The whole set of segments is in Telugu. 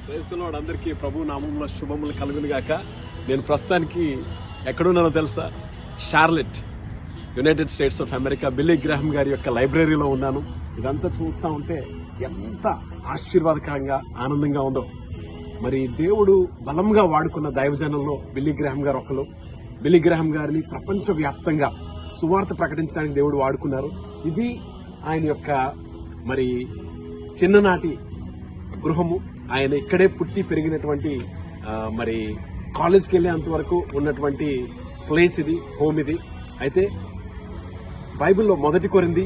Praise the lord. అందరికీ ప్రభు నామములో శుభములు కలుగును గాక. నేను ప్రస్తుతానికి ఎక్కడున్నానో తెలుసా? Charlotte, United States of America, Billy Graham గారి యొక్క లైబ్రరీలో ఉన్నాను. ఇదంతా చూస్తూ ఉంటే ఎంత ఆశీర్వాదకరంగా ఆనందంగా ఉందో. మరి దేవుడు బలంగా వాడుకున్న దైవజనంలో బిల్లీ గ్రాహం గారు ఒకరు. బిల్లీ గ్రాహం గారిని ప్రపంచవ్యాప్తంగా సువార్త ప్రకటించడానికి దేవుడు వాడుకున్నారు. ఇది ఆయన యొక్క మరి చిన్ననాటి గృహము. ఆయన ఇక్కడే పుట్టి పెరిగినటువంటి మరి కాలేజ్కి వెళ్ళేంత వరకు ఉన్నటువంటి ప్లేస్ ఇది, హోమ్ ఇది. అయితే బైబిల్లో 1 కొరింథీ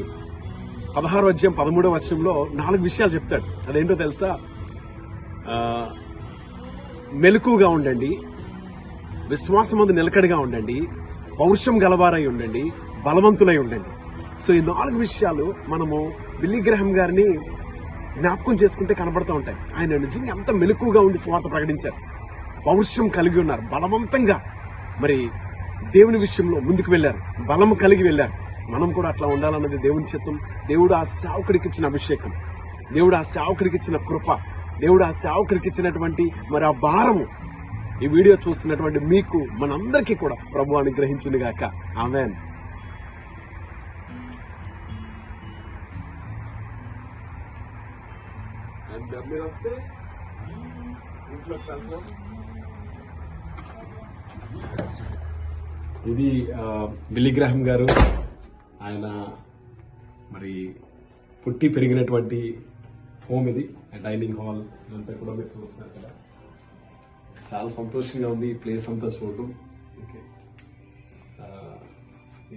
16:13 4 విషయాలు చెప్తాడు. అదేంటో తెలుసా? మెలకుగా ఉండండి, విశ్వాసమందు నిలకడగా ఉండండి, పౌరుషం గలవారై ఉండండి, బలవంతులై ఉండండి. సో ఈ 4 విషయాలు మనము బిల్లీ గ్రాహం గారిని జ్ఞాపకం చేసుకుంటే కనబడుతూ ఉంటాయి. ఆయన నిజంగా ఎంత మెలకుగా ఉండి స్వార్థ ప్రకటించారు, పౌరుషం కలిగి ఉన్నారు, బలవంతంగా మరి దేవుని విషయంలో ముందుకు వెళ్లారు, బలము కలిగి వెళ్లారు. మనం కూడా అట్లా ఉండాలన్నది దేవుని చిత్తం. దేవుడు ఆ సేవకుడికి ఇచ్చిన అభిషేకం, దేవుడు ఆ సేవకుడికి ఇచ్చిన కృప, దేవుడు ఆ సేవకుడికి ఇచ్చినటువంటి మరి ఆ భారము ఈ వీడియో చూస్తున్నటువంటి మీకు మనందరికీ కూడా ప్రభు అనుగ్రహించును గాక. ఆమేన్. మీరు వస్తే ఇంట్లో ఇది బిల్లీ గ్రాహం గారు, ఆయన మరి పుట్టి పెరిగినటువంటి హోమ్ ఇది, డైనింగ్ హాల్ ఇదంతా కూడా మీరు చూస్తున్నారు కదా. చాలా సంతోషంగా ఉంది ఈ ప్లేస్ అంతా చూడటం. ఓకే,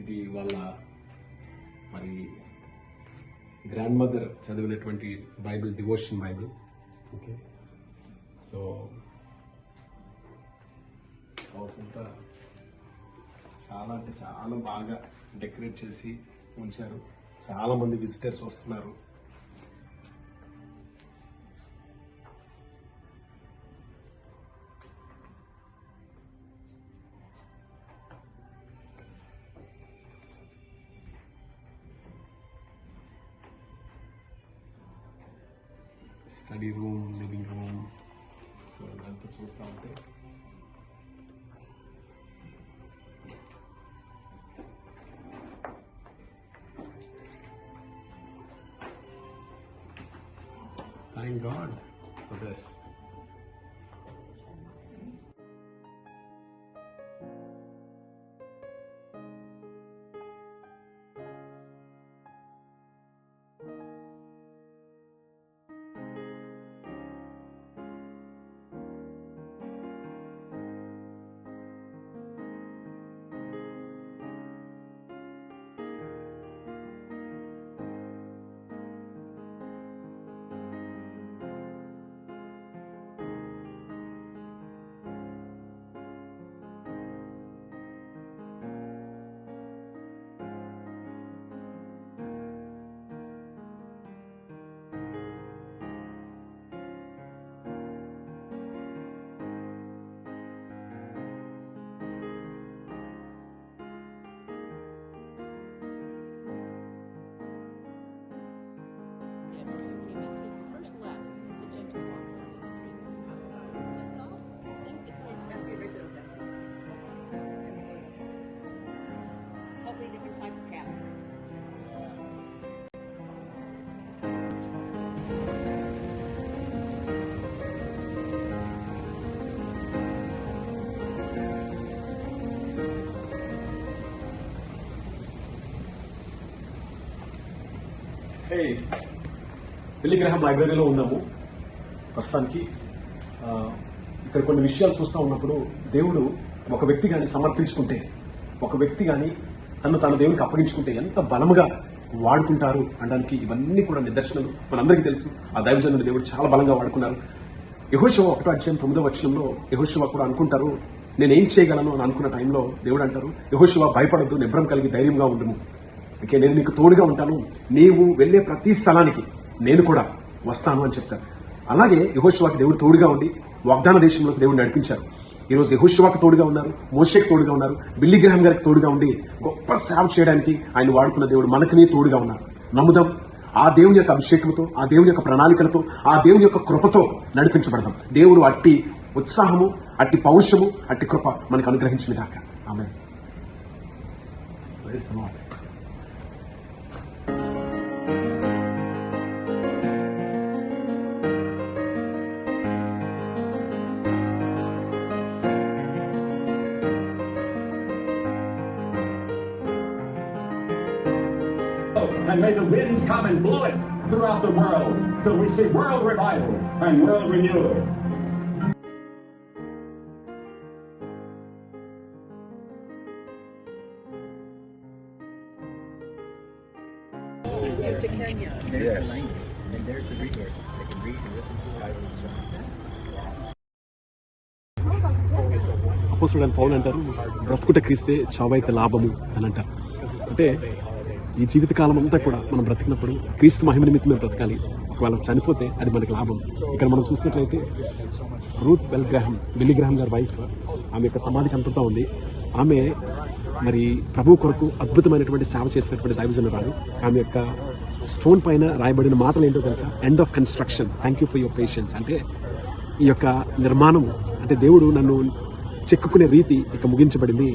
ఇది వాళ్ళ మరి గ్రాండ్ మదర్ చదివినటువంటి Bible, devotion Bible. Okay, so house అంతా చాలా అంటే చాలా బాగా డెకరేట్ చేసి ఉంచారు. చాలా మంది విజిటర్స్ వస్తున్నారు. Study room, living room. So ఇదంతా చూస్తూ ఉంటే thank God for this. Different type of cabin. Billy Graham లైబ్రరీలో ఉన్నాము ప్రస్తుతానికి. ఇక్కడ కొన్ని విషయాలు చూస్తూ ఉన్నప్పుడు దేవుడు ఒక వ్యక్తి కానీ సమర్పించుకుంటే, ఒక వ్యక్తి కానీ తన దేవునికి అప్పగించుకుంటే ఎంత బలముగా వాడుకుంటారు అనడానికి ఇవన్నీ కూడా నిదర్శనలు. మనందరికీ తెలుసు ఆ దైవజనుడు దేవుడు చాలా బలంగా వాడుకున్నారు. యెహోషువ 1:9 యెహోషువ కూడా అనుకుంటారు, నేనేం చేయగలను అని అనుకున్న టైంలో దేవుడు అంటారు, యెహోషువ భయపడద్దు, నిబ్రం కలిగి ధైర్యంగా ఉండుము. ఓకే, నేను నీకు తోడుగా ఉంటాను, నీవు వెళ్లే ప్రతి స్థలానికి నేను కూడా వస్తాను అని చెప్తారు. అలాగే యెహోషువకి దేవుడు తోడుగా ఉండి వాగ్దాన దేశంలోకి దేవుడు నడిపించారు. ఈరోజు యెహోషువకు తోడుగా ఉన్నారు, మోషేకి తోడుగా ఉన్నారు, బిల్లీ గ్రాహం గారికి తోడుగా ఉండి గొప్ప సేవ చేయడానికి ఆయన వాడుకున్న దేవుడు మనకనే తోడుగా ఉన్నారు. నమ్ముదాం. ఆ దేవుని యొక్క అభిషేకంతో, ఆ దేవుని యొక్క ప్రణాళికలతో, ఆ దేవుని యొక్క కృపతో నడిపించబడదాం. దేవుడు అట్టి ఉత్సాహము, అట్టి పౌరుషము, అట్టి కృప మనకు అనుగ్రహించిన గాక. ఆమేన్. Praise the Lord. And may the winds come and blow it throughout the world till we see world revival and world renewal. To Kenya. There's the language, and there's the resources they can read and listen to Bible and so on. అపోస్తలుడైన పౌలు అంటారు, బ్రతుకుట క్రీస్తే చావైతే లాభము అని అంటారు. అంటే ఈ జీవితకాలం అంతా కూడా మనం బ్రతికినప్పుడు క్రీస్తు మహిమ నిమిత్తం మేము బ్రతకాలి. ఒకవేళ చనిపోతే అది మనకి లాభం. ఇక్కడ మనం చూసినట్లయితే రూత్ బిల్లీ గ్రహం గారి వైఫ్, ఆమె యొక్క సమాధి కనపడుతూ ఉంది. ఆమె మరి ప్రభు కొరకు అద్భుతమైనటువంటి సేవ చేసినటువంటి దైవజనురాలు. ఆమె యొక్క స్టోన్ పైన రాయబడిన మాటలు ఏంటో తెలుసా? End of construction, thank you for your patience. అంటే ఈ యొక్క నిర్మాణము, అంటే దేవుడు నన్ను చెక్కుకునే రీతి ఇక ముగించబడింది.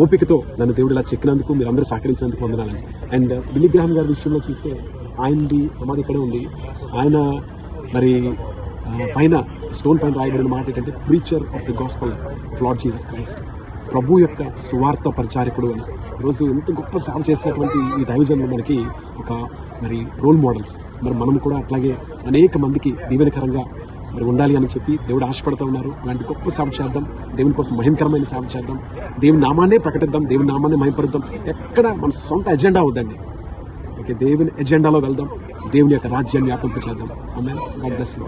ఓపికతో నన్ను దేవుడు ఇలా చెక్కినందుకు మీరు అందరూ సహకరించినందుకు వందనాలని. అండ్ బిల్లీ గ్రహం గారి విషయంలో చూస్తే ఆయనది సమాధి ఇక్కడే ఉంది. ఆయన మరి పైన స్టోన్ పైన రాయబడిన మాట ఏంటంటే preacher of the gospel of Lord Jesus Christ, ప్రభు యొక్క సువార్త పరిచారకుడు అని. ఈరోజు ఎంత గొప్ప సేవ చేసినటువంటి ఈ దైవజనులు మనకి ఒక మరి రోల్ మోడల్స్. మరి మనం కూడా అట్లాగే అనేక మందికి దీవెనకరంగా మరి ఉండాలి అని చెప్పి దేవుడు ఆశపడుతూ ఉన్నారు. అలాంటి గొప్ప సేవ చేద్దాం, దేవుని కోసం మహిమకరమైన సేవ చేద్దాం, దేవుని నామాన్నే ప్రకటిద్దాం, దేవుని నామాన్నే మహిమపరుద్దాం. ఎక్కడ మన సొంత ఎజెండా అవుద్దండి. ఓకే, దేవుని ఎజెండాలో వెళ్దాం, దేవుని యొక్క రాజ్యాన్ని వ్యాపింపచేద్దాం. ఆమేన్. God bless you.